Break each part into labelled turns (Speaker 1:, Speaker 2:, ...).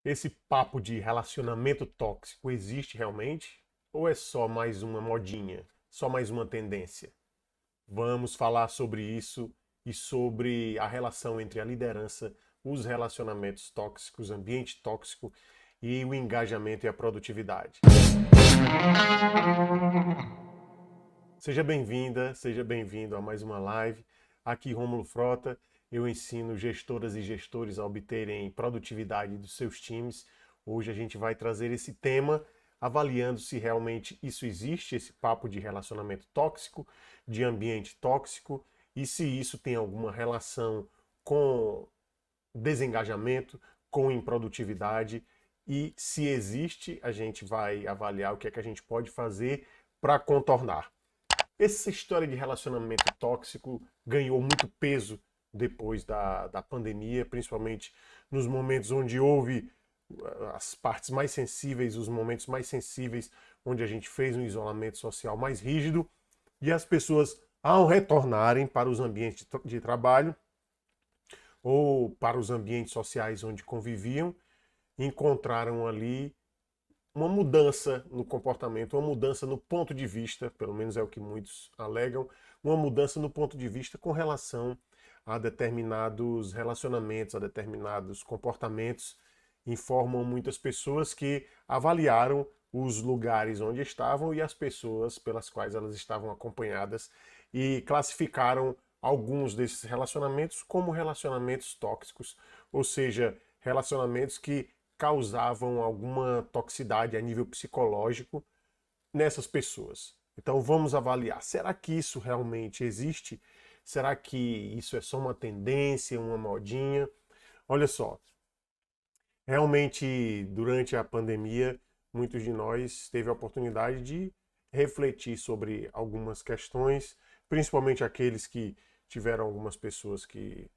Speaker 1: Esse papo de relacionamento tóxico existe realmente? Ou é só mais uma modinha? Só mais uma tendência? Vamos falar sobre isso e sobre a relação entre a liderança, os relacionamentos tóxicos, ambiente tóxico e o engajamento e a produtividade. Seja bem-vinda, seja bem-vindo a mais uma live. Aqui Rômulo Frota, eu ensino gestoras e gestores a obterem produtividade dos seus times. Hoje a gente vai trazer esse tema avaliando se realmente isso existe, esse papo de relacionamento tóxico, de ambiente tóxico, e se isso tem alguma relação com desengajamento, com improdutividade, e se existe, a gente vai avaliar o que é que a gente pode fazer para contornar. Essa história de relacionamento tóxico ganhou muito peso depois da pandemia, principalmente nos momentos onde houve as partes mais sensíveis, os momentos mais sensíveis, onde a gente fez um isolamento social mais rígido e as pessoas, ao retornarem para os ambientes de trabalho ou para os ambientes sociais onde conviviam, encontraram ali uma mudança no comportamento, uma mudança no ponto de vista, pelo menos é o que muitos alegam, uma mudança no ponto de vista com relação a determinados relacionamentos, a determinados comportamentos. Informam muitas pessoas que avaliaram os lugares onde estavam e as pessoas pelas quais elas estavam acompanhadas e classificaram alguns desses relacionamentos como relacionamentos tóxicos, ou seja, relacionamentos que causavam alguma toxicidade a nível psicológico nessas pessoas. Então vamos avaliar, será que isso realmente existe? Será que isso é só uma tendência, uma modinha? Olha só, realmente durante a pandemia, muitos de nós teve a oportunidade de refletir sobre algumas questões, principalmente aqueles que tiveram algumas pessoas que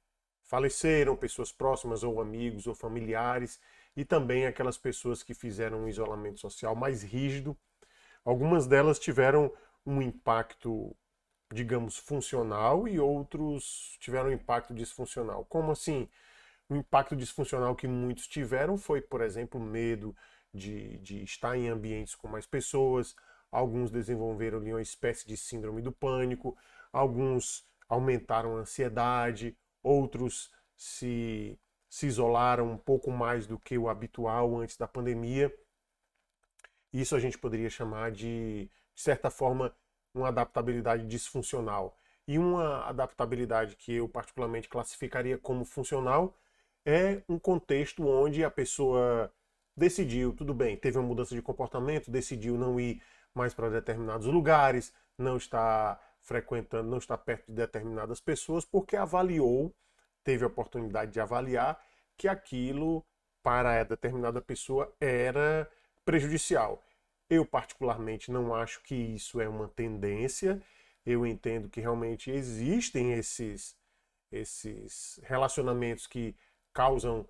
Speaker 1: faleceram, pessoas próximas ou amigos ou familiares, e também aquelas pessoas que fizeram um isolamento social mais rígido. Algumas delas tiveram um impacto, digamos, funcional e outros tiveram um impacto disfuncional. Como assim? O impacto disfuncional que muitos tiveram foi, por exemplo, medo de estar em ambientes com mais pessoas. Alguns desenvolveram ali uma espécie de síndrome do pânico, alguns aumentaram a ansiedade, outros se isolaram um pouco mais do que o habitual antes da pandemia. Isso a gente poderia chamar de certa forma, uma adaptabilidade disfuncional. E uma adaptabilidade que eu particularmente classificaria como funcional é um contexto onde a pessoa decidiu, tudo bem, teve uma mudança de comportamento, decidiu não ir mais para determinados lugares, não está frequentando, não está perto de determinadas pessoas, porque avaliou, teve a oportunidade de avaliar que aquilo para determinada pessoa era prejudicial. Eu particularmente não acho que isso é uma tendência. Eu entendo que realmente existem esses relacionamentos que causam,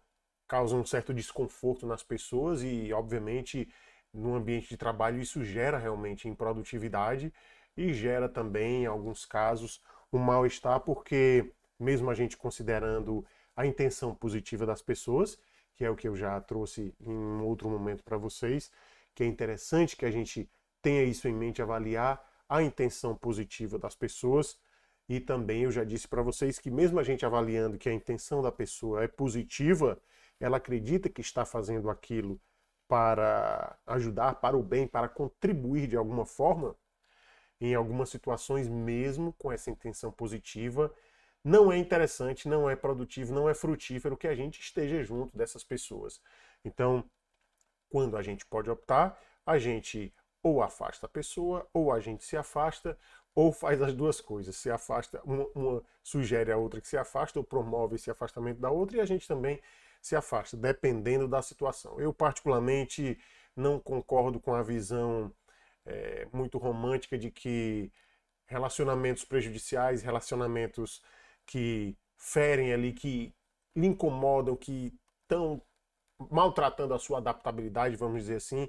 Speaker 1: causam um certo desconforto nas pessoas e, obviamente, no ambiente de trabalho isso gera realmente improdutividade e gera também, em alguns casos, um mal-estar, porque mesmo a gente considerando a intenção positiva das pessoas, que é o que eu já trouxe em um outro momento para vocês, que é interessante que a gente tenha isso em mente, avaliar a intenção positiva das pessoas. E também eu já disse para vocês que mesmo a gente avaliando que a intenção da pessoa é positiva, ela acredita que está fazendo aquilo para ajudar, para o bem, para contribuir de alguma forma, em algumas situações, mesmo com essa intenção positiva, não é interessante, não é produtivo, não é frutífero que a gente esteja junto dessas pessoas. Então, quando a gente pode optar, a gente ou afasta a pessoa, ou a gente se afasta, ou faz as duas coisas. Se afasta, uma sugere a outra que se afasta, ou promove esse afastamento da outra, e a gente também se afasta, dependendo da situação. Eu, particularmente, não concordo com a visão muito romântica de que relacionamentos prejudiciais, relacionamentos que ferem ali, que lhe incomodam, que estão maltratando a sua adaptabilidade, vamos dizer assim,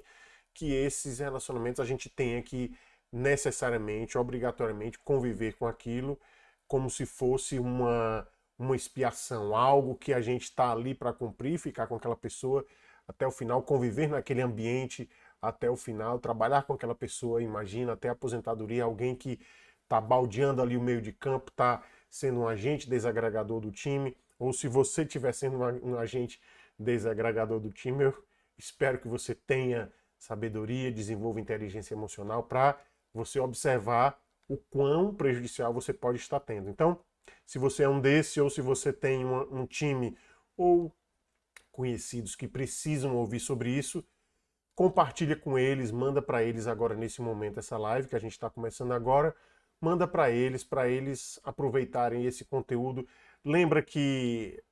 Speaker 1: que esses relacionamentos a gente tenha que necessariamente, obrigatoriamente conviver com aquilo como se fosse uma expiação, algo que a gente está ali para cumprir, ficar com aquela pessoa até o final, conviver naquele ambiente até o final, trabalhar com aquela pessoa, imagina, até a aposentadoria, alguém que está baldeando ali o meio de campo, está sendo um agente desagregador do time, ou se você estiver sendo um agente desagregador do time, eu espero que você tenha sabedoria, desenvolva inteligência emocional para você observar o quão prejudicial você pode estar tendo. Então, se você é um desse, ou se você tem um time ou conhecidos que precisam ouvir sobre isso, compartilha com eles, manda para eles agora nesse momento essa live que a gente está começando agora, manda para eles aproveitarem esse conteúdo. Lembra que,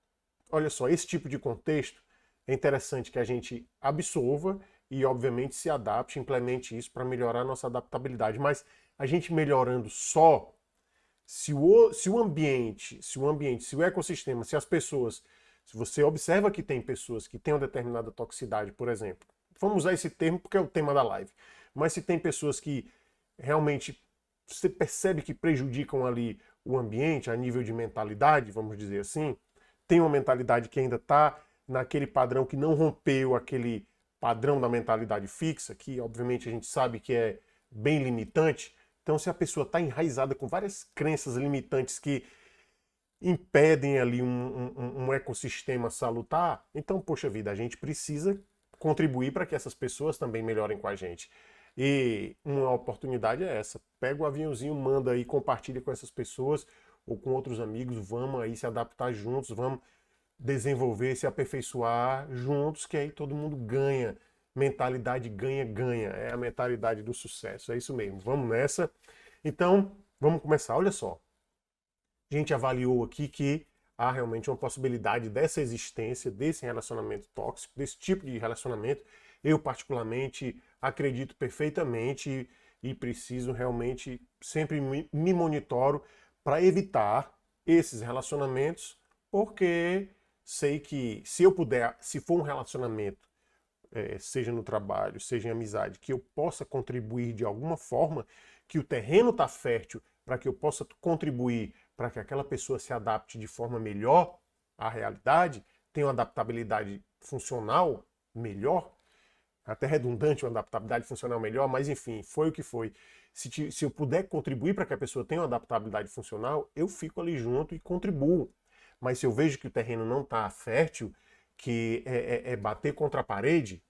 Speaker 1: olha só, esse tipo de contexto é interessante que a gente absorva e, obviamente, se adapte, implemente isso para melhorar a nossa adaptabilidade. Mas a gente melhorando só, se o ambiente, se o ecossistema, se as pessoas, se você observa que tem pessoas que têm uma determinada toxicidade, por exemplo, vamos usar esse termo porque é o tema da live, mas se tem pessoas que realmente você percebe que prejudicam ali o ambiente a nível de mentalidade, vamos dizer assim, tem uma mentalidade que ainda está naquele padrão que não rompeu aquele padrão da mentalidade fixa, que obviamente a gente sabe que é bem limitante. Então, se a pessoa está enraizada com várias crenças limitantes que impedem ali um ecossistema salutar, então, poxa vida, a gente precisa contribuir para que essas pessoas também melhorem com a gente. E uma oportunidade é essa. Pega o aviãozinho, manda aí, compartilha com essas pessoas ou com outros amigos, vamos aí se adaptar juntos, vamos desenvolver, se aperfeiçoar juntos, que aí todo mundo ganha. Mentalidade ganha-ganha. É a mentalidade do sucesso. É isso mesmo. Vamos nessa. Então, vamos começar. Olha só. A gente avaliou aqui que há realmente uma possibilidade dessa existência, desse relacionamento tóxico, desse tipo de relacionamento. Eu, particularmente, acredito perfeitamente e preciso realmente sempre me monitoro para evitar esses relacionamentos, porque sei que se eu puder, se for um relacionamento, seja no trabalho, seja em amizade, que eu possa contribuir de alguma forma, que o terreno está fértil para que eu possa contribuir para que aquela pessoa se adapte de forma melhor à realidade, tenha uma adaptabilidade funcional melhor, até redundante, uma adaptabilidade funcional melhor, mas enfim, foi o que foi. Se eu puder contribuir para que a pessoa tenha uma adaptabilidade funcional, eu fico ali junto e contribuo. Mas se eu vejo que o terreno não está fértil, que é bater contra a parede,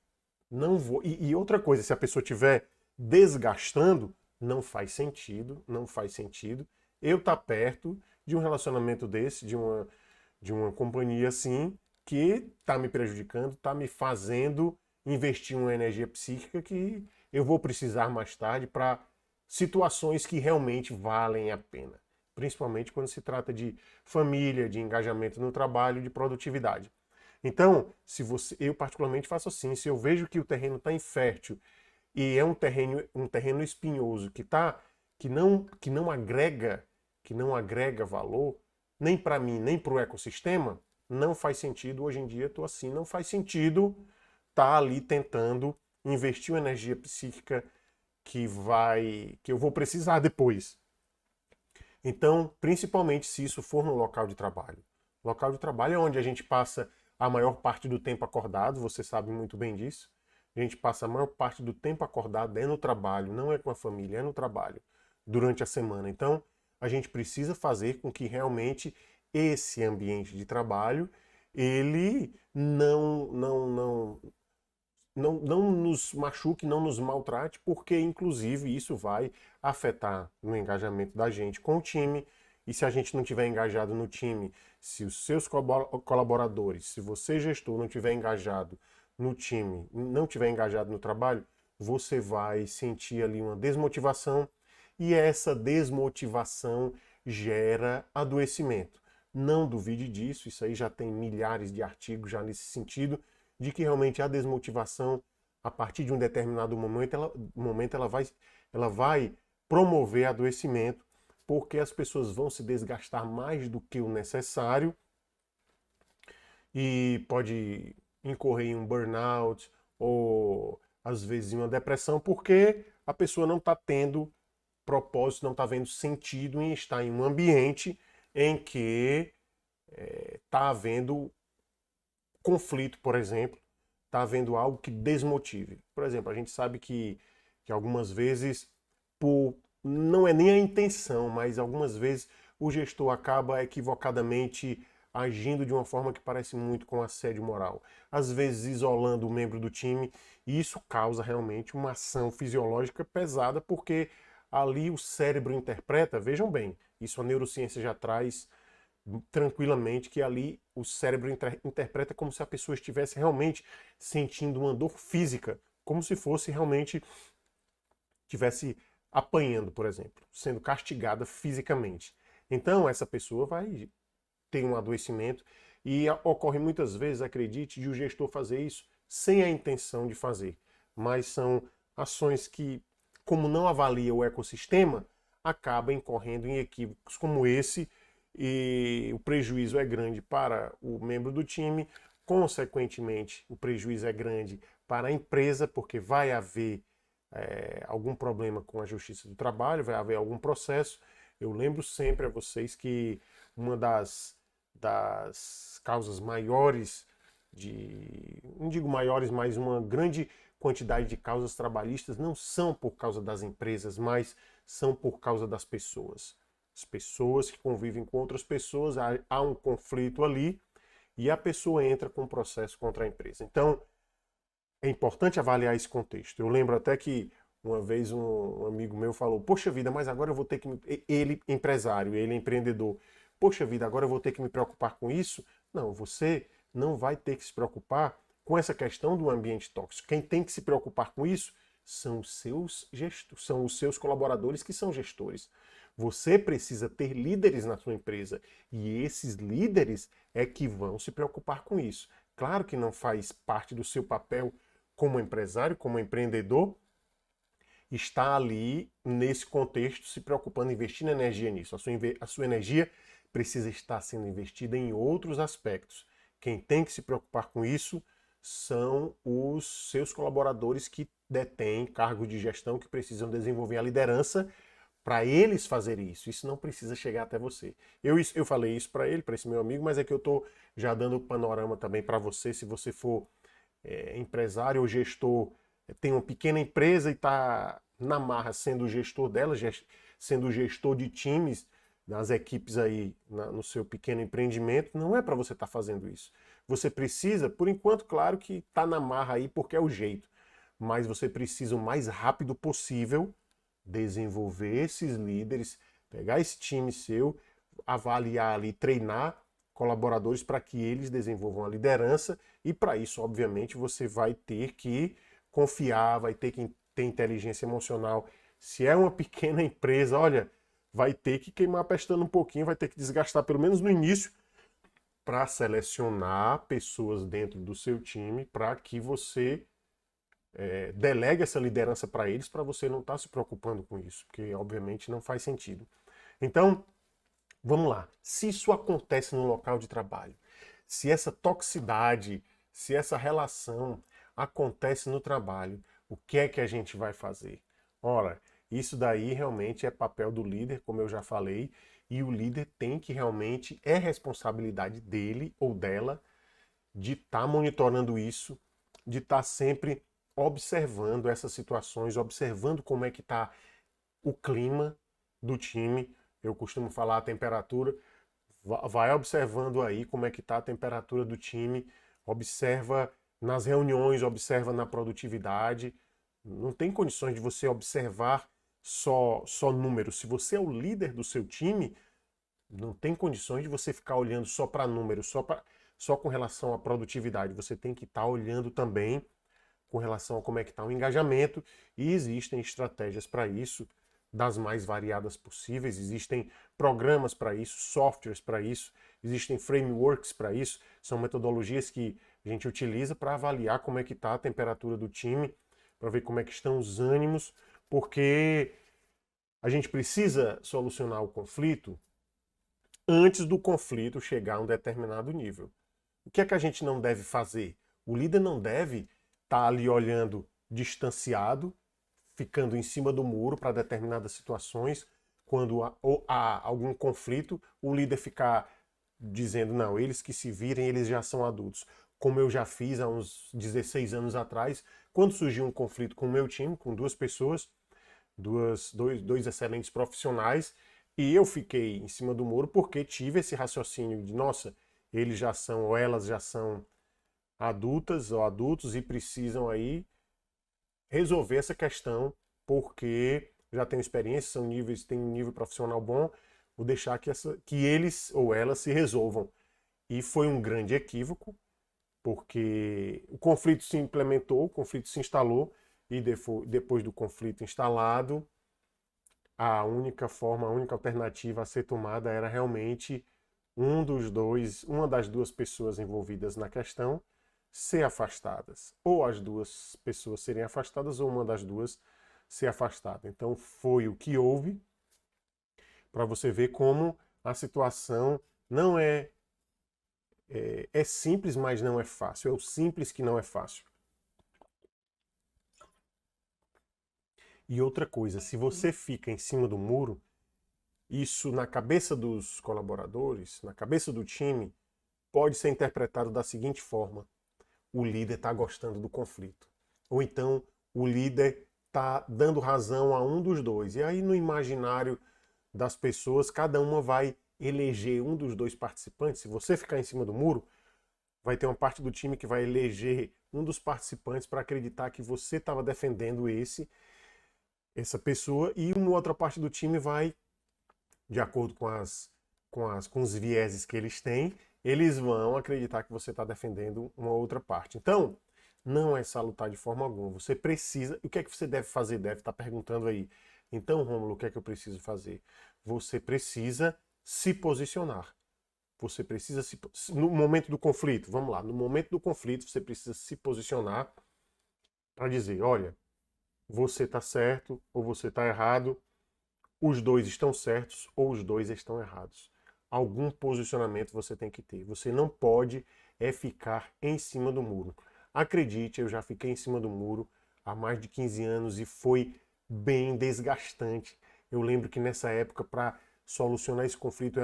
Speaker 1: não vou. E outra coisa, se a pessoa estiver desgastando, não faz sentido, não faz sentido eu estar perto de um relacionamento desse, de uma companhia assim, que está me prejudicando, está me fazendo investir uma energia psíquica que eu vou precisar mais tarde para situações que realmente valem a pena. Principalmente quando se trata de família, de engajamento no trabalho, de produtividade. Então, se você, eu particularmente faço assim, se eu vejo que o terreno está infértil e é um terreno espinhoso que não agrega valor nem para mim, nem para o ecossistema, não faz sentido hoje em dia estou assim, não faz sentido estar ali tentando investir uma energia psíquica que eu vou precisar depois. Então, principalmente se isso for no local de trabalho. Local de trabalho é onde a gente passa a maior parte do tempo acordado, você sabe muito bem disso. A gente passa a maior parte do tempo acordado é no trabalho, não é com a família, é no trabalho, durante a semana. Então, a gente precisa fazer com que realmente esse ambiente de trabalho, ele não nos machuque, não nos maltrate, porque inclusive isso vai afetar no engajamento da gente com o time. E se a gente não tiver engajado no time, se os seus colaboradores, se você gestor não tiver engajado no time, não tiver engajado no trabalho, você vai sentir ali uma desmotivação e essa desmotivação gera adoecimento. Não duvide disso, isso aí já tem milhares de artigos já nesse sentido, de que realmente a desmotivação, a partir de um determinado momento ela vai promover adoecimento, porque as pessoas vão se desgastar mais do que o necessário e pode incorrer em um burnout ou às vezes em uma depressão, porque a pessoa não está tendo propósito, não está vendo sentido em estar em um ambiente em que está havendo conflito, por exemplo, está havendo algo que desmotive. Por exemplo, a gente sabe que algumas vezes, por, não é nem a intenção, mas algumas vezes o gestor acaba equivocadamente agindo de uma forma que parece muito com assédio moral. Às vezes isolando o membro do time, e isso causa realmente uma ação fisiológica pesada, porque ali o cérebro interpreta, vejam bem, isso a neurociência já traz tranquilamente, que ali o cérebro interpreta como se a pessoa estivesse realmente sentindo uma dor física, como se fosse realmente estivesse apanhando, por exemplo, sendo castigada fisicamente. Então essa pessoa vai ter um adoecimento e ocorre muitas vezes, acredite, de o gestor fazer isso sem a intenção de fazer, mas são ações que, como não avalia o ecossistema, acaba incorrendo em equívocos como esse, e o prejuízo é grande para o membro do time, consequentemente, o prejuízo é grande para a empresa, porque vai haver algum problema com a Justiça do Trabalho, vai haver algum processo. Eu lembro sempre a vocês que uma das causas maiores não digo maiores, mas uma grande quantidade de causas trabalhistas não são por causa das empresas, mas são por causa das pessoas. As pessoas que convivem com outras pessoas, há um conflito ali e a pessoa entra com um processo contra a empresa. Então, é importante avaliar esse contexto. Eu lembro até que uma vez um amigo meu falou: poxa vida, mas agora eu vou ter que. Ele, empresário, ele, empreendedor. Poxa vida, agora eu vou ter que me preocupar com isso? Não, você não vai ter que se preocupar com essa questão do ambiente tóxico. Quem tem que se preocupar com isso são os seus gestores, são os seus colaboradores que são gestores. Você precisa ter líderes na sua empresa e esses líderes é que vão se preocupar com isso. Claro que não faz parte do seu papel como empresário, como empreendedor, está ali nesse contexto se preocupando, investindo energia nisso. A sua energia precisa estar sendo investida em outros aspectos. Quem tem que se preocupar com isso são os seus colaboradores que detêm cargo de gestão, que precisam desenvolver a liderança para eles fazerem isso. Isso não precisa chegar até você. Eu falei isso para ele, para esse meu amigo, mas é que eu estou já dando o panorama também para você, se você for empresário ou gestor, tem uma pequena empresa e está na marra sendo o gestor dela, sendo o gestor de times, das equipes aí no seu pequeno empreendimento, não é para você estar fazendo isso. Você precisa, por enquanto, claro que está na marra aí porque é o jeito, mas você precisa o mais rápido possível desenvolver esses líderes, pegar esse time seu, avaliar ali, treinar colaboradores para que eles desenvolvam a liderança e para isso, obviamente, você vai ter que confiar, vai ter que ter inteligência emocional. Se é uma pequena empresa, olha, vai ter que queimar a pestana um pouquinho, vai ter que desgastar pelo menos no início para selecionar pessoas dentro do seu time para que você delegue essa liderança para eles, para você não estar se preocupando com isso, porque obviamente não faz sentido. Então, vamos lá. Se isso acontece no local de trabalho, se essa toxicidade, se essa relação acontece no trabalho, o que é que a gente vai fazer? Ora, isso daí realmente é papel do líder, como eu já falei, e o líder tem que realmente, é responsabilidade dele ou dela, de estar monitorando isso, de estar sempre observando essas situações, observando como é que está o clima do time. Eu costumo falar a temperatura. Vai observando aí como é que está a temperatura do time, observa nas reuniões, observa na produtividade. Não tem condições de você observar só números. Se você é o líder do seu time, não tem condições de você ficar olhando só para números, só com relação à produtividade. Você tem que estar olhando também com relação a como é que está o engajamento, e existem estratégias para isso, das mais variadas possíveis, existem programas para isso, softwares para isso, existem frameworks para isso, são metodologias que a gente utiliza para avaliar como é que está a temperatura do time, para ver como é que estão os ânimos, porque a gente precisa solucionar o conflito antes do conflito chegar a um determinado nível. O que é que a gente não deve fazer? O líder não deve estar ali olhando distanciado, ficando em cima do muro para determinadas situações, quando há algum conflito, o líder ficar dizendo, não, eles que se virem, eles já são adultos. como eu já fiz há uns 16 anos atrás, quando surgiu um conflito com o meu time, com duas pessoas, dois excelentes profissionais, e eu fiquei em cima do muro porque tive esse raciocínio de, nossa, eles já são, ou elas já são adultas ou adultos e precisam aí resolver essa questão porque já têm experiência, têm um nível profissional bom, vou deixar que eles ou elas se resolvam. E foi um grande equívoco, porque o conflito se implementou, o conflito se instalou, e depois do conflito instalado, a única forma, a única alternativa a ser tomada era realmente uma das duas pessoas envolvidas na questão ser afastadas. Ou as duas pessoas serem afastadas, ou uma das duas ser afastada. Então foi o que houve, para você ver como a situação não é simples, mas não é fácil. É o simples que não é fácil. E outra coisa, se você fica em cima do muro, isso na cabeça dos colaboradores, na cabeça do time, pode ser interpretado da seguinte forma: o líder está gostando do conflito. Ou então o líder está dando razão a um dos dois. E aí no imaginário das pessoas, cada uma vai eleger um dos dois participantes. Se você ficar em cima do muro, vai ter uma parte do time que vai eleger um dos participantes para acreditar que você estava defendendo essa pessoa, e uma outra parte do time vai, de acordo com os vieses que eles têm, eles vão acreditar que você está defendendo uma outra parte. Então, não é salutar de forma alguma. Você precisa. O que é que você deve fazer? Deve estar perguntando aí. Então, Rômulo, o que é que eu preciso fazer? Você precisa se posicionar. Você precisa no momento do conflito, vamos lá, no momento do conflito você precisa se posicionar para dizer, olha, você está certo ou você está errado, os dois estão certos ou os dois estão errados. Algum posicionamento você tem que ter. Você não pode ficar em cima do muro. Acredite, eu já fiquei em cima do muro há mais de 15 anos e foi bem desgastante. Eu lembro que nessa época, para solucionar esse conflito,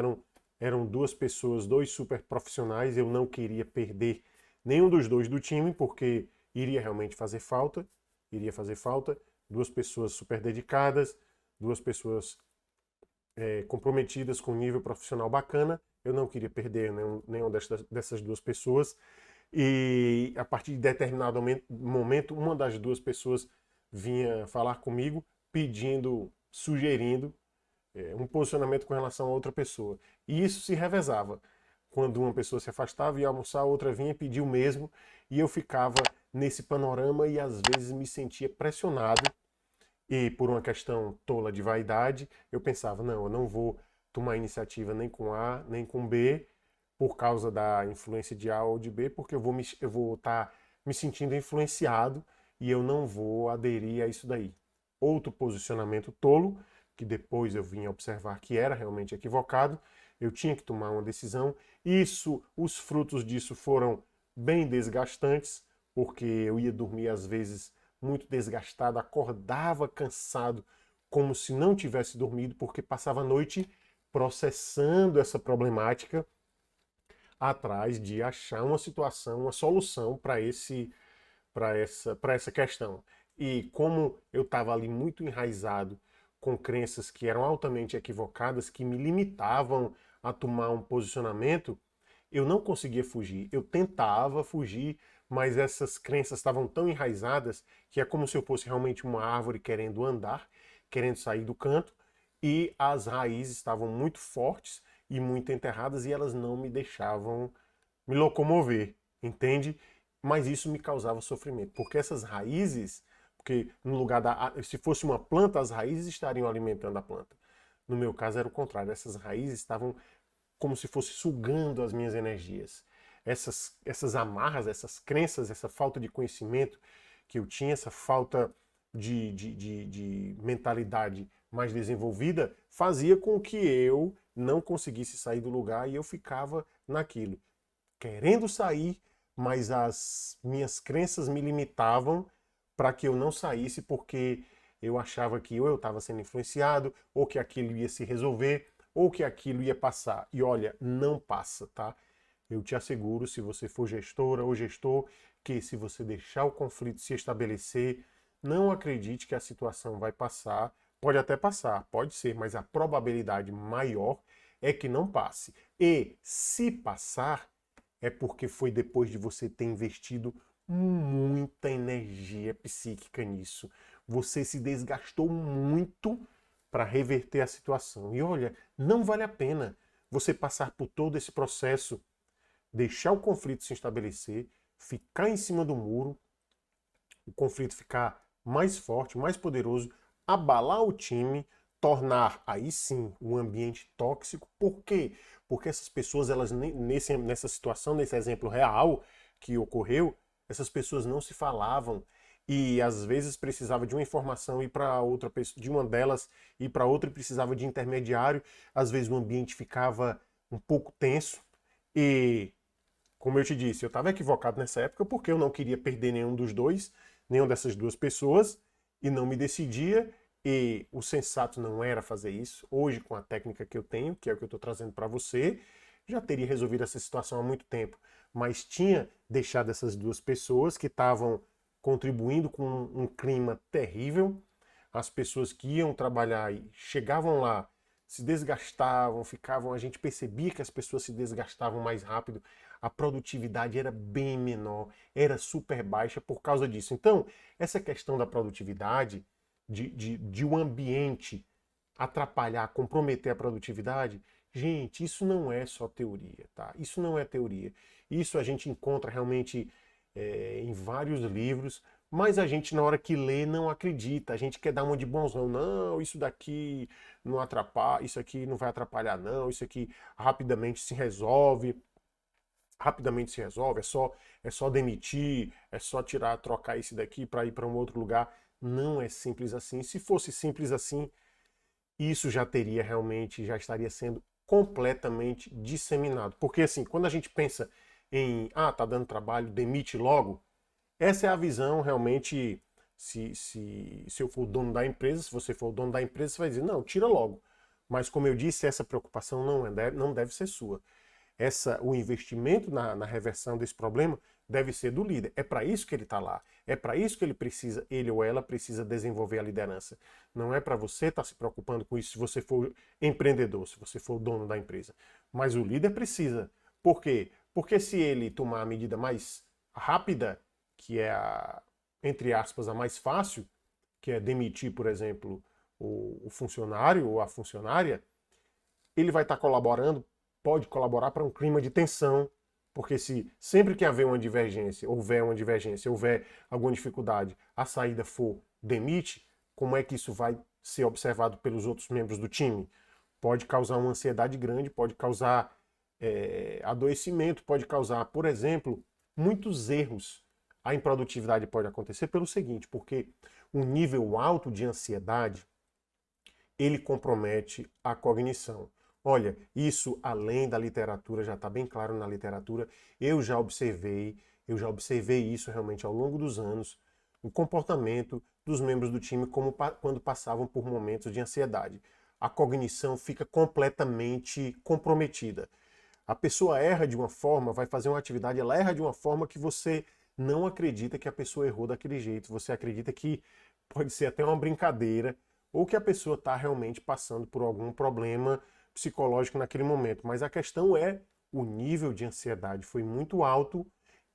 Speaker 1: eram duas pessoas, dois super profissionais. Eu não queria perder nenhum dos dois do time, porque iria realmente fazer falta. Iria fazer falta. Duas pessoas super dedicadas, duas pessoas comprometidas com um nível profissional bacana. Eu não queria perder nenhuma dessas duas pessoas. E a partir de determinado momento, uma das duas pessoas vinha falar comigo, pedindo, sugerindo um posicionamento com relação a outra pessoa. E isso se revezava. Quando uma pessoa se afastava e ia almoçar, a outra vinha pedir o mesmo, e eu ficava nesse panorama e às vezes me sentia pressionado, e por uma questão tola de vaidade, eu pensava, não, eu não vou tomar iniciativa nem com A, nem com B, por causa da influência de A ou de B, porque eu vou estar me sentindo influenciado e eu não vou aderir a isso daí. Outro posicionamento tolo, que depois eu vim observar que era realmente equivocado, eu tinha que tomar uma decisão. Os frutos disso foram bem desgastantes, porque eu ia dormir às vezes muito desgastado, acordava cansado, como se não tivesse dormido, porque passava a noite processando essa problemática atrás de achar uma situação, uma solução para essa questão. E como eu estava ali muito enraizado com crenças que eram altamente equivocadas, que me limitavam a tomar um posicionamento, eu não conseguia fugir. Eu tentava fugir, mas essas crenças estavam tão enraizadas que é como se eu fosse realmente uma árvore querendo andar, querendo sair do canto, e as raízes estavam muito fortes e muito enterradas e elas não me deixavam me locomover, entende? Mas isso me causava sofrimento, porque essas raízes, porque no lugar se fosse uma planta, as raízes estariam alimentando a planta. No meu caso era o contrário, essas raízes estavam como se fosse sugando as minhas energias. Essas amarras, essas crenças, essa falta de conhecimento que eu tinha, essa falta de mentalidade mais desenvolvida, fazia com que eu não conseguisse sair do lugar e eu ficava naquilo, querendo sair, mas as minhas crenças me limitavam para que eu não saísse, porque eu achava que ou eu estava sendo influenciado, ou que aquilo ia se resolver, ou que aquilo ia passar. E olha, não passa, tá? Eu te asseguro, se você for gestora ou gestor, que se você deixar o conflito se estabelecer, não acredite que a situação vai passar. Pode até passar, pode ser, mas a probabilidade maior é que não passe. E se passar, é porque foi depois de você ter investido muita energia psíquica nisso. Você se desgastou muito para reverter a situação. E olha, não vale a pena você passar por todo esse processo, deixar o conflito se estabelecer, ficar em cima do muro, o conflito ficar mais forte, mais poderoso, abalar o time, tornar aí sim o ambiente tóxico. Por quê? Porque essas pessoas, elas nessa situação, nesse exemplo real que ocorreu, essas pessoas não se falavam e às vezes precisava de uma informação ir para outra pessoa, de uma delas ir para outra e precisava de intermediário. Às vezes o ambiente ficava um pouco tenso e, como eu te disse, eu estava equivocado nessa época porque eu não queria perder nenhum dos dois, nenhuma dessas duas pessoas, e não me decidia, e o sensato não era fazer isso. Hoje, com a técnica que eu tenho, que é o que eu estou trazendo para você, já teria resolvido essa situação há muito tempo, mas tinha deixado essas duas pessoas que estavam contribuindo com um clima terrível. As pessoas que iam trabalhar e chegavam lá, se desgastavam, ficavam, a gente percebia que as pessoas se desgastavam mais rápido, a produtividade era bem menor, era super baixa por causa disso. Então, essa questão da produtividade, de um ambiente atrapalhar, comprometer a produtividade, gente, isso não é só teoria, tá? Isso não é teoria. Isso a gente encontra realmente em vários livros, mas a gente, na hora que lê, não acredita. A gente quer dar uma de bonzão. Não, isso daqui não atrapalha, isso aqui não vai atrapalhar, não. Isso aqui rapidamente se resolve. Rapidamente se resolve, é só demitir, é só tirar, trocar esse daqui para ir para um outro lugar. Não é simples assim. Se fosse simples assim, isso já teria realmente, já estaria sendo completamente disseminado. Porque assim, quando a gente pensa em, tá dando trabalho, demite logo, essa é a visão realmente, se eu for o dono da empresa, se você for o dono da empresa, você vai dizer, não, tira logo. Mas como eu disse, essa preocupação não deve ser sua. O investimento na reversão desse problema deve ser do líder. É para isso que ele está lá. É para isso que ele precisa, ele ou ela precisa desenvolver a liderança. Não é para você estar se preocupando com isso se você for empreendedor, se você for o dono da empresa. Mas o líder precisa. Por quê? Porque se ele tomar a medida mais rápida, que é entre aspas, a mais fácil, que é demitir, por exemplo, o funcionário ou a funcionária, ele vai estar colaborando, pode colaborar para um clima de tensão, porque se sempre que houver uma divergência, houver alguma dificuldade, a saída for demite, como é que isso vai ser observado pelos outros membros do time? Pode causar uma ansiedade grande, pode causar adoecimento, pode causar, por exemplo, muitos erros. A improdutividade pode acontecer pelo seguinte, porque um nível alto de ansiedade, ele compromete a cognição. Olha, isso além da literatura, já está bem claro na literatura, eu já observei isso realmente ao longo dos anos, o comportamento dos membros do time quando passavam por momentos de ansiedade. A cognição fica completamente comprometida. A pessoa erra de uma forma, vai fazer uma atividade, ela erra de uma forma que você não acredita que a pessoa errou daquele jeito. Você acredita que pode ser até uma brincadeira ou que a pessoa está realmente passando por algum problema psicológico naquele momento. Mas a questão é o nível de ansiedade foi muito alto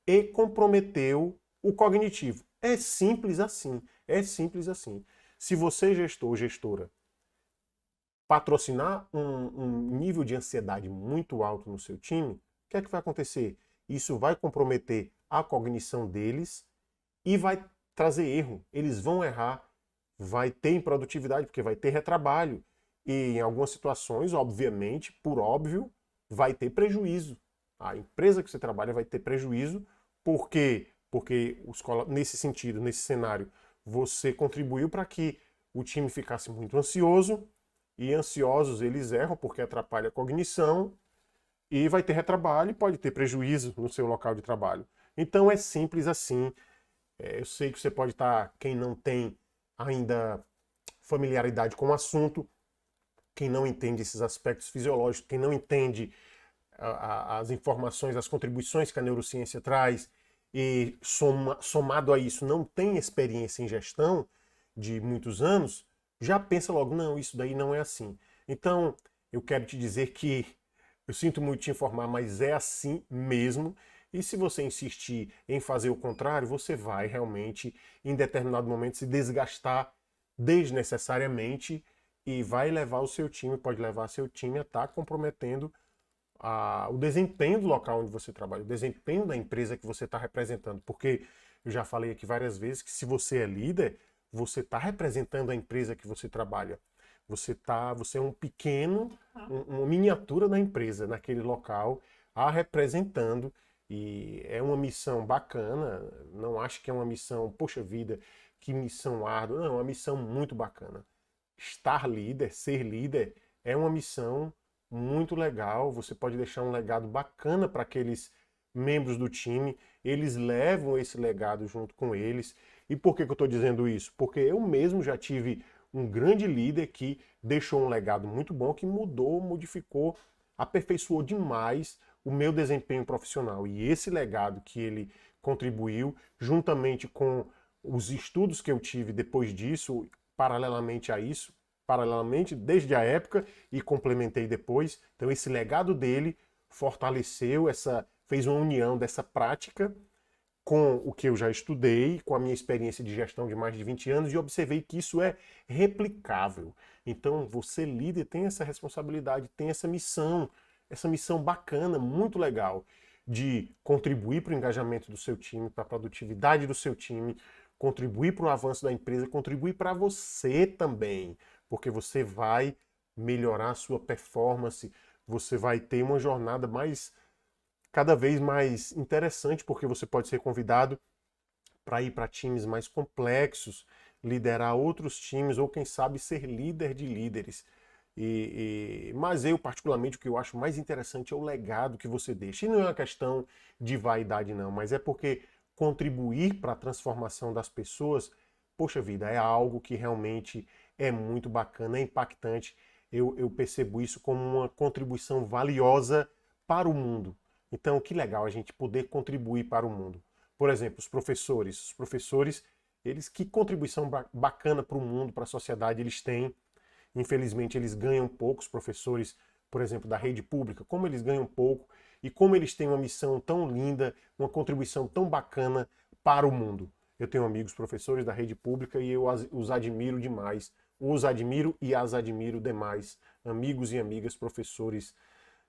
Speaker 1: e comprometeu o cognitivo. É simples assim. É simples assim. Se você, gestor ou gestora, patrocinar um nível de ansiedade muito alto no seu time, o que é que vai acontecer? Isso vai comprometer a cognição deles e vai trazer erro. Eles vão errar, vai ter improdutividade, porque vai ter retrabalho. E em algumas situações, obviamente, por óbvio, vai ter prejuízo. A empresa que você trabalha vai ter prejuízo, porque nesse sentido, nesse cenário, você contribuiu para que o time ficasse muito ansioso, e ansiosos eles erram porque atrapalha a cognição, e vai ter retrabalho e pode ter prejuízo no seu local de trabalho. Então é simples assim. Eu sei que você pode estar, quem não tem ainda familiaridade com o assunto, quem não entende esses aspectos fisiológicos, quem não entende as informações, as contribuições que a neurociência traz, e somado a isso não tem experiência em gestão de muitos anos, já pensa logo, não, isso daí não é assim. Então, eu quero te dizer que eu sinto muito te informar, mas é assim mesmo. E se você insistir em fazer o contrário, você vai realmente, em determinado momento, se desgastar desnecessariamente e vai levar o seu time, pode levar seu time a estar comprometendo o desempenho do local onde você trabalha, o desempenho da empresa que você está representando. Porque eu já falei aqui várias vezes que se você é líder, você está representando a empresa que você trabalha. Você é um pequeno, uma miniatura da empresa naquele local, a representando, e é uma missão bacana. Não acho que é uma missão, poxa vida, que missão árdua. Não, é uma missão muito bacana. Estar líder, ser líder, é uma missão muito legal. Você pode deixar um legado bacana para aqueles membros do time. Eles levam esse legado junto com eles. E por que eu estou dizendo isso? Porque eu mesmo já tive um grande líder que deixou um legado muito bom, que mudou, modificou, aperfeiçoou demais o meu desempenho profissional. E esse legado que ele contribuiu, juntamente com os estudos que eu tive depois disso, paralelamente a isso, paralelamente desde a época e complementei depois. Então esse legado dele fortaleceu fez uma união dessa prática com o que eu já estudei, com a minha experiência de gestão de mais de 20 anos, e observei que isso é replicável. Então, você líder tem essa responsabilidade, tem essa missão bacana, muito legal, de contribuir para o engajamento do seu time, para a produtividade do seu time, contribuir para o avanço da empresa, contribuir para você também, porque você vai melhorar a sua performance, você vai ter uma jornada cada vez mais interessante, porque você pode ser convidado para ir para times mais complexos, liderar outros times, ou quem sabe ser líder de líderes. Mas eu, particularmente, o que eu acho mais interessante é o legado que você deixa. E não é uma questão de vaidade, não, mas é porque contribuir para a transformação das pessoas, poxa vida, é algo que realmente é muito bacana, é impactante. Eu percebo isso como uma contribuição valiosa para o mundo. Então, que legal a gente poder contribuir para o mundo. Por exemplo, os professores, eles, que contribuição bacana para o mundo, para a sociedade eles têm. Infelizmente, eles ganham pouco, os professores, por exemplo, da rede pública, como eles ganham pouco e como eles têm uma missão tão linda, uma contribuição tão bacana para o mundo. Eu tenho amigos professores da rede pública e eu os admiro demais. Os admiro e as admiro demais. Amigos e amigas professores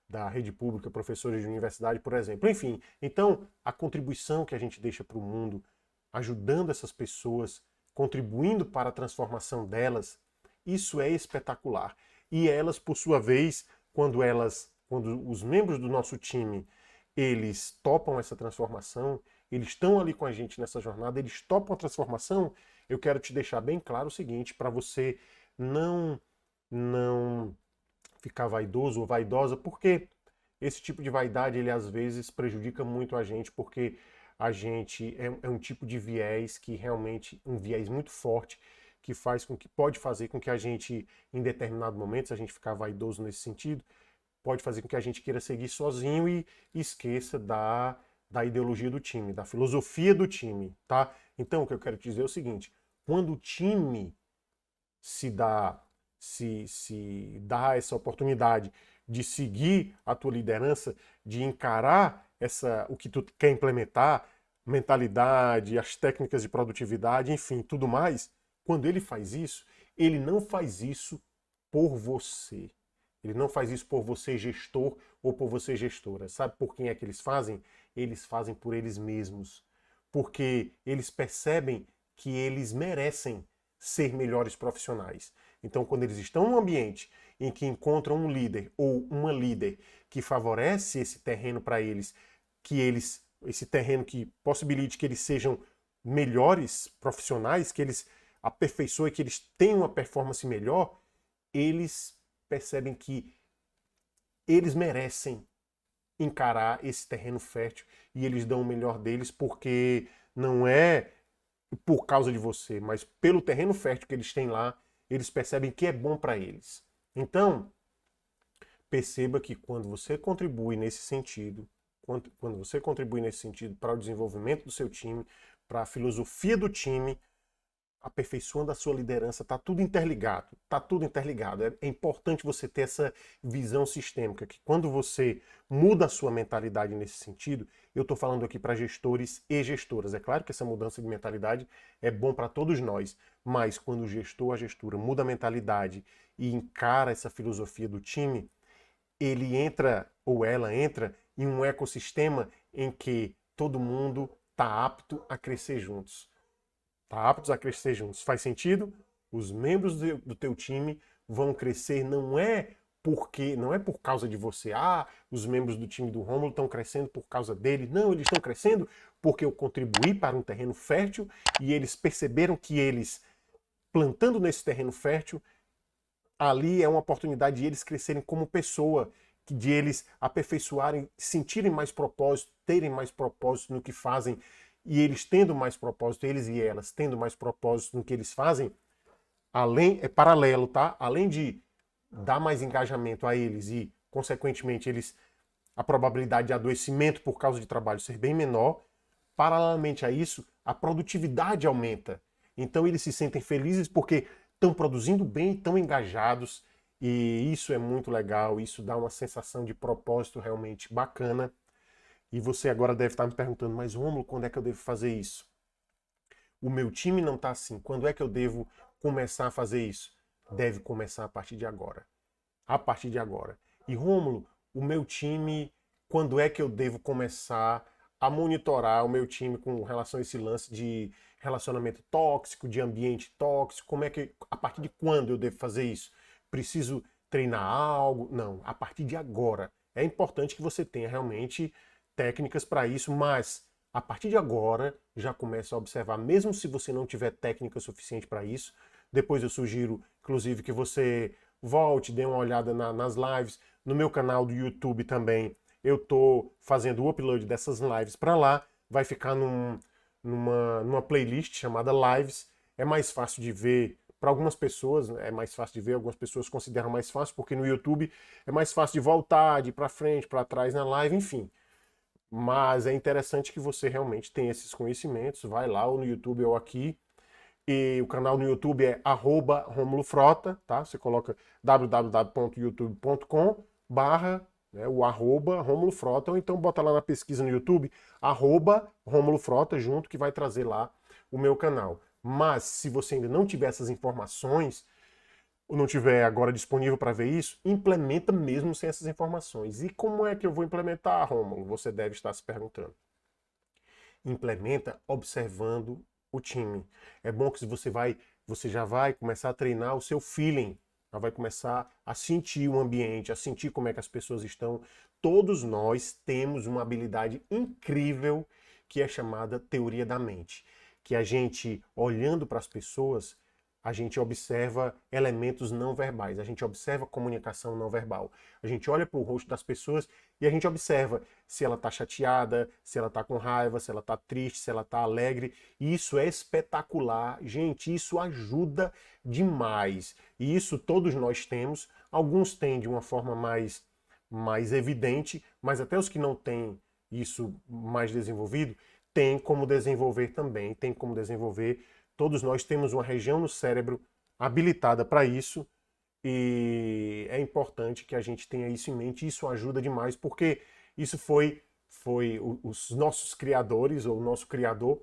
Speaker 1: da rede pública, professores de universidade, por exemplo. Enfim, então a contribuição que a gente deixa para o mundo, ajudando essas pessoas, contribuindo para a transformação delas, isso é espetacular. E elas, por sua vez, quando os membros do nosso time, eles topam essa transformação, eles estão ali com a gente nessa jornada, eles topam a transformação, eu quero te deixar bem claro o seguinte, para você não ficar vaidoso ou vaidosa, porque esse tipo de vaidade, ele às vezes prejudica muito a gente, porque a gente é um tipo de viés que realmente, um viés muito forte, que pode fazer com que a gente, em determinado momento, se a gente ficar vaidoso nesse sentido, pode fazer com que a gente queira seguir sozinho e esqueça da ideologia do time, da filosofia do time, tá? Então, o que eu quero te dizer é o seguinte, quando o time se dá essa oportunidade de seguir a tua liderança, de encarar o que tu quer implementar, mentalidade, as técnicas de produtividade, enfim, tudo mais, quando ele faz isso, ele não faz isso por você. Ele não faz isso por você, gestor, ou por você, gestora. Sabe por quem é que eles fazem? Eles fazem por eles mesmos. Porque eles percebem que eles merecem ser melhores profissionais. Então, quando eles estão num ambiente em que encontram um líder ou uma líder que favorece esse terreno para eles, esse terreno que possibilite que eles sejam melhores profissionais, que eles aperfeiçoem, que eles tenham uma performance melhor, eles percebem que eles merecem encarar esse terreno fértil e eles dão o melhor deles, porque não é por causa de você, mas pelo terreno fértil que eles têm lá, eles percebem que é bom para eles. Então, perceba que quando você contribui nesse sentido, quando você contribui nesse sentido para o desenvolvimento do seu time, para a filosofia do time, aperfeiçoando a sua liderança, está tudo interligado, está tudo interligado. É importante você ter essa visão sistêmica, que quando você muda a sua mentalidade nesse sentido, eu estou falando aqui para gestores e gestoras. É claro que essa mudança de mentalidade é bom para todos nós, mas quando o gestor, a gestora muda a mentalidade e encara essa filosofia do time, ele entra ou ela entra em um ecossistema em que todo mundo está apto a crescer juntos. Tá aptos a crescer juntos. Faz sentido? Os membros do teu time vão crescer, não é por causa de você. Ah, os membros do time do Rômulo estão crescendo por causa dele. Não, eles estão crescendo porque eu contribuí para um terreno fértil e eles perceberam que eles, plantando nesse terreno fértil, ali é uma oportunidade de eles crescerem como pessoa, de eles aperfeiçoarem, sentirem mais propósito, terem mais propósito no que fazem. E eles tendo mais propósito, eles e elas tendo mais propósito no que eles fazem, é paralelo, tá? Além de dar mais engajamento a eles e, consequentemente, a probabilidade de adoecimento por causa de trabalho ser bem menor, paralelamente a isso, a produtividade aumenta. Então eles se sentem felizes porque estão produzindo bem, estão engajados, e isso é muito legal, isso dá uma sensação de propósito realmente bacana. E você agora deve estar me perguntando, mas Rômulo, quando é que eu devo fazer isso? O meu time não está assim, quando é que eu devo começar a fazer isso? Deve começar a partir de agora. A partir de agora. E Rômulo, o meu time, quando é que eu devo começar a monitorar o meu time com relação a esse lance de relacionamento tóxico, de ambiente tóxico? A partir de quando eu devo fazer isso? Preciso treinar algo? Não, a partir de agora. É importante que você tenha realmente técnicas para isso, mas a partir de agora já começa a observar, mesmo se você não tiver técnica suficiente para isso. Depois eu sugiro, inclusive, que você volte, dê uma olhada nas lives. No meu canal do YouTube também, eu estou fazendo o upload dessas lives para lá. Vai ficar numa playlist chamada Lives. É mais fácil de ver. Para algumas pessoas é mais fácil de ver, algumas pessoas consideram mais fácil, porque no YouTube é mais fácil de voltar, de ir para frente, para trás na live, enfim. Mas é interessante que você realmente tenha esses conhecimentos. Vai lá, ou no YouTube ou aqui. E o canal no YouTube é @RômuloFrota, tá? Você coloca www.youtube.com/ o @Rômulo Frota, ou então bota lá na pesquisa no YouTube @Rômulo Frota junto, que vai trazer lá o meu canal. Mas se você ainda não tiver essas informações, ou não tiver agora disponível para ver isso, implementa mesmo sem essas informações. E como é que eu vou implementar, Rômulo? Você deve estar se perguntando. Implementa observando o time. É bom que você já vai começar a treinar o seu feeling, já vai começar a sentir o ambiente, a sentir como é que as pessoas estão. Todos nós temos uma habilidade incrível que é chamada teoria da mente, que a gente, olhando para as pessoas, a gente observa elementos não verbais, a gente observa comunicação não verbal. A gente olha para o rosto das pessoas e a gente observa se ela está chateada, se ela está com raiva, se ela está triste, se ela está alegre. E isso é espetacular. Gente, isso ajuda demais. E isso todos nós temos. Alguns têm de uma forma mais evidente, mas até os que não têm isso mais desenvolvido, têm como desenvolver também, tem como desenvolver. Todos nós temos uma região no cérebro habilitada para isso e é importante que a gente tenha isso em mente. Isso ajuda demais, porque isso foi os nossos criadores, ou o nosso criador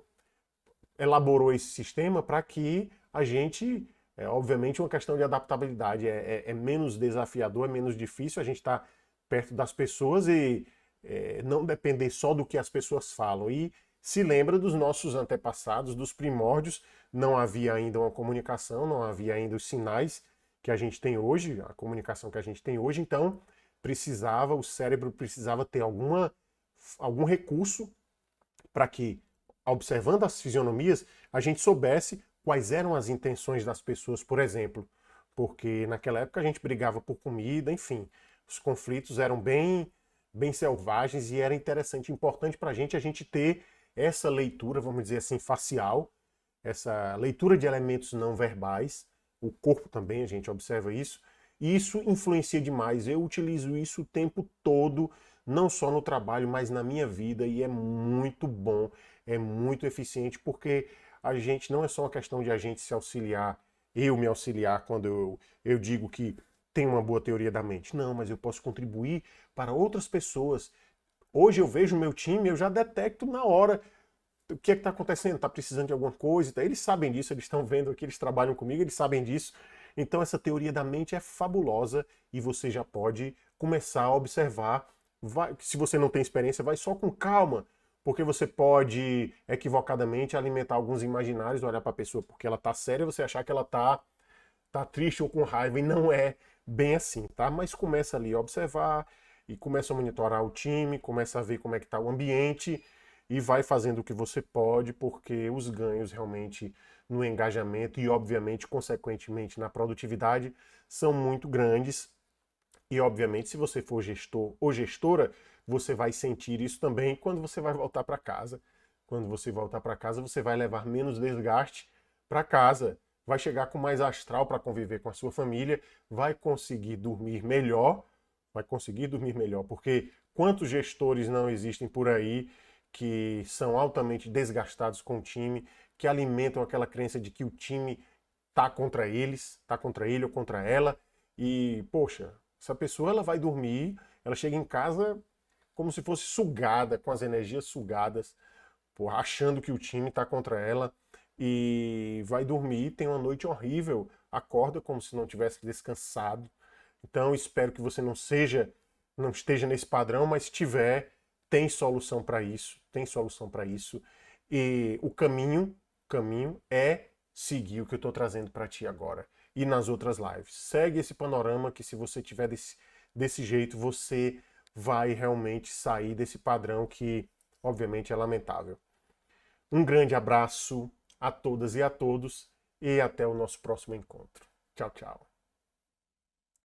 Speaker 1: elaborou esse sistema para que a gente, obviamente, uma questão de adaptabilidade, é menos desafiador, é menos difícil a gente estar perto das pessoas e não depender só do que as pessoas falam. E se lembra dos nossos antepassados, dos primórdios, não havia ainda uma comunicação, não havia ainda os sinais que a gente tem hoje, a comunicação que a gente tem hoje, então o cérebro precisava ter algum recurso para que, observando as fisionomias, a gente soubesse quais eram as intenções das pessoas, por exemplo, porque naquela época a gente brigava por comida, enfim, os conflitos eram bem selvagens e era interessante, importante para a gente ter essa leitura, vamos dizer assim, facial, essa leitura de elementos não verbais. O corpo também, a gente observa isso. E isso influencia demais. Eu utilizo isso o tempo todo, não só no trabalho, mas na minha vida, e é muito bom, é muito eficiente, porque a gente não é só uma questão de a gente se auxiliar, eu me auxiliar quando eu digo que tem uma boa teoria da mente. Não, mas eu posso contribuir para outras pessoas. Hoje eu vejo o meu time, eu já detecto na hora o que é que está acontecendo, está precisando de alguma coisa. Eles sabem disso, eles estão vendo aqui, eles trabalham comigo, eles sabem disso. Então essa teoria da mente é fabulosa e você já pode começar a observar. Se você não tem experiência, vai só com calma, porque você pode equivocadamente alimentar alguns imaginários, olhar para a pessoa porque ela está séria, você achar que ela tá triste ou com raiva, e não é bem assim, tá? Mas começa ali a observar e começa a monitorar o time, começa a ver como é que tá o ambiente e vai fazendo o que você pode, porque os ganhos realmente no engajamento e, obviamente, consequentemente, na produtividade são muito grandes. E, obviamente, se você for gestor ou gestora, você vai sentir isso também quando você vai voltar para casa. Quando você voltar para casa, você vai levar menos desgaste para casa, vai chegar com mais astral para conviver com a sua família, vai conseguir dormir melhor, porque quantos gestores não existem por aí que são altamente desgastados com o time, que alimentam aquela crença de que o time tá contra eles, tá contra ele ou contra ela, e poxa, essa pessoa ela vai dormir, ela chega em casa como se fosse sugada, com as energias sugadas, porra, achando que o time está contra ela, e vai dormir, tem uma noite horrível, acorda como se não tivesse descansado. Então espero que você não esteja nesse padrão, mas se tiver, tem solução para isso, tem solução para isso. E o caminho é seguir o que eu estou trazendo para ti agora e nas outras lives. Segue esse panorama que se você tiver desse jeito, você vai realmente sair desse padrão que, obviamente, é lamentável. Um grande abraço a todas e a todos e até o nosso próximo encontro. Tchau, tchau.